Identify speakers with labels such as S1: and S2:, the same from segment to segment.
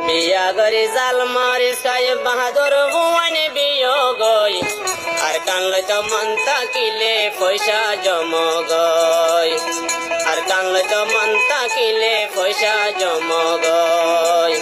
S1: বিয়া গরি জাল মারি সাই বাহাদুর ভুবন বিয়োগই আর কানলে তো মন তাকিলে পয়সা জমগই আর কানলে তো মন তাকিলে পয়সা জমগই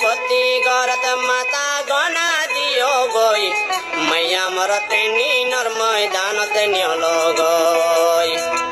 S1: पति गरत माता गना दियो गई मैया मरते नीनर मैदानत न्यलो गई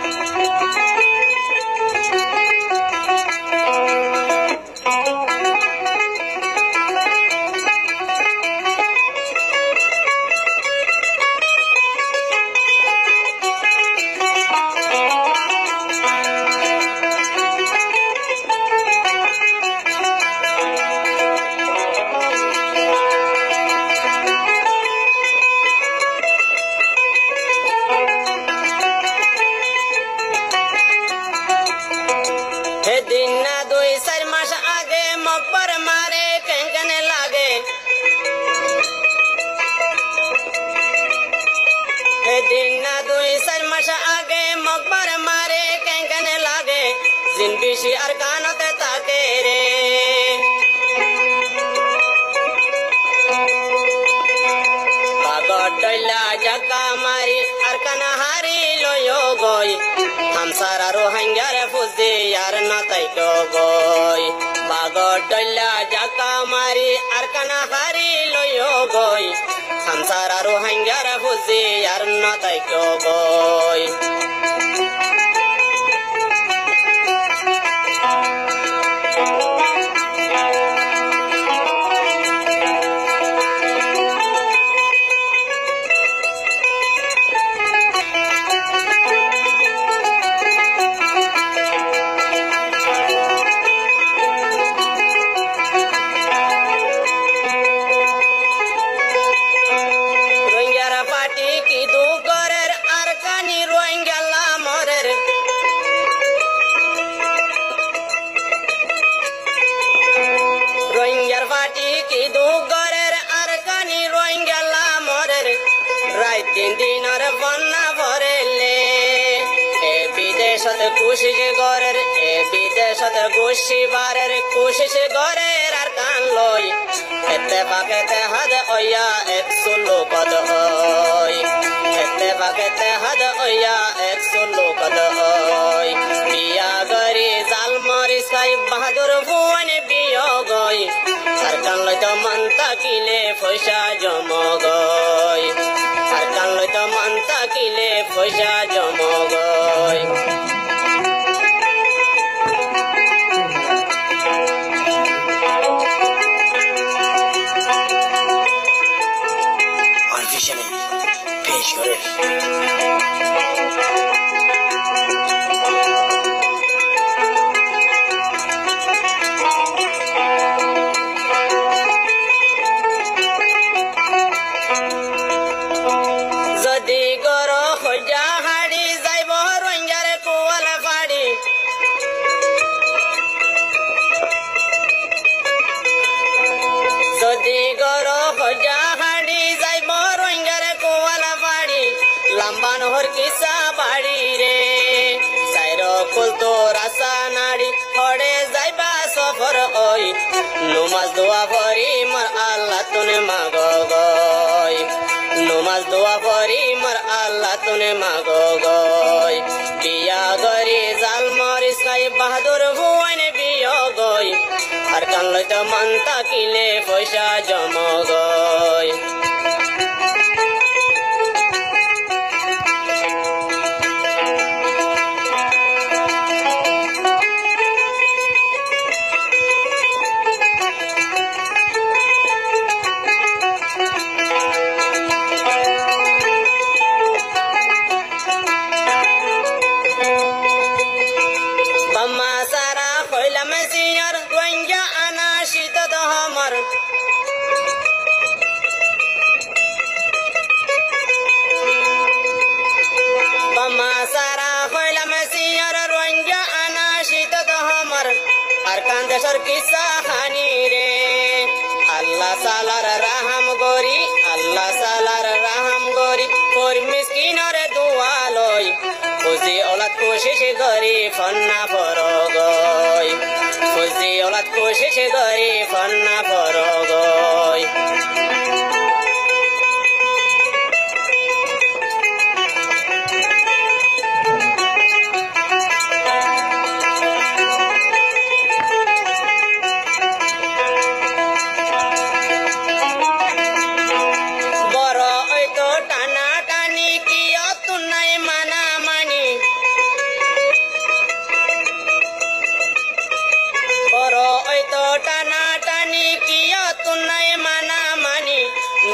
S1: जिनबिशी अरकानत ताके रे बागडला जका मारी अरकाना हारी लोयो गई हम सारा रोहिंग्या रे फुजे यार न तैको गई बागडला जका मारी अरकाना हारी लोयो गई हम सारा रोहिंग्या रे फुजे यार न तैको गई कोशिश गौरेर ए विदेशत गोशी बारेर कोशिश गौरेर आर कान लय एते बाकेते हद ओया एक सुलो कद होय एते बाकेते हद ओया एक सुलो कद होय बिया गरी जाल मारी साई बहादुर भुवन बियो गई आर कान लय तो मन ताकिले पयसा जम गई आर कान लय तो मन ताकिले पयसा जम गई पेश करे जदि गर खोजा हाड़ी जाइब रोहिंग्यार कुवाल फाड़ी जदि गर खोजा लंबान होर किसा बाड़ी रे साइरो कुल तो रासा नाड़ी हड़े जाइबा सफर ओई नमाज दुआ भरी मर अल्लाह तूने मांगो गई नमाज दुआ भरी मर अल्लाह तूने मांगो गई बिया गरी जाल मारी साई बहादुर भुवन बियो गई हर कान लय तो मन ताकिले पयसा जम गई দেশর কিসা হানি রে আল্লাহ সালার রাহাম গরি আল্লাহ সালার রাহাম গরি ফর মিসকিনরে দুয়া লই খুশি ওলাদ কোশিশ গরি ফন্না ফরগই খুশি ওলাদ কোশিশ গরি ফন্না ফরগই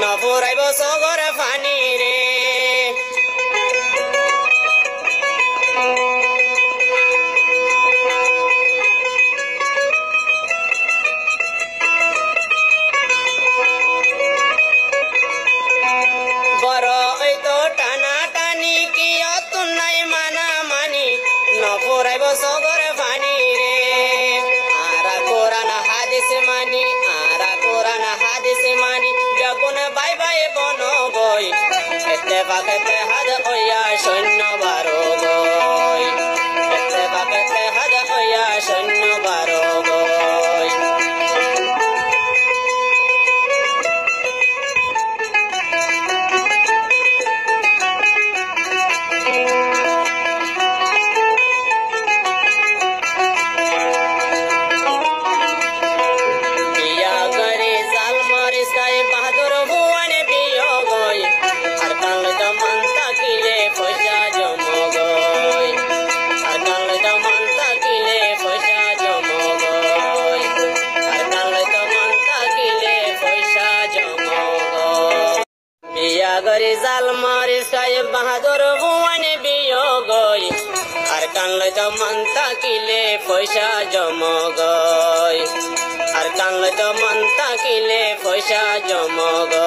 S1: নপুরাইব সগর ফানি রে বড় হইতো টানা টানি কি অতুনাই মানা মানি নপুরাইব সগর ফানি রে আরা কোরআন হাদিস মানি আরা কোরআন হাদিস মানি যখন বাই বাই বন গই এতে পাকেতে হাদ হইয়া সৈন্য বারো গই এতে পাকেতে হাদ হইয়া সৈন্য বারো গই গরি জাল মারিস খাই বাহাদুর ভুয়ানে বিয় গই আর কানলে তো মন তাকিলে পয়সা জম গই আর কানলে তো মন তাকিলে পয়সা জম গই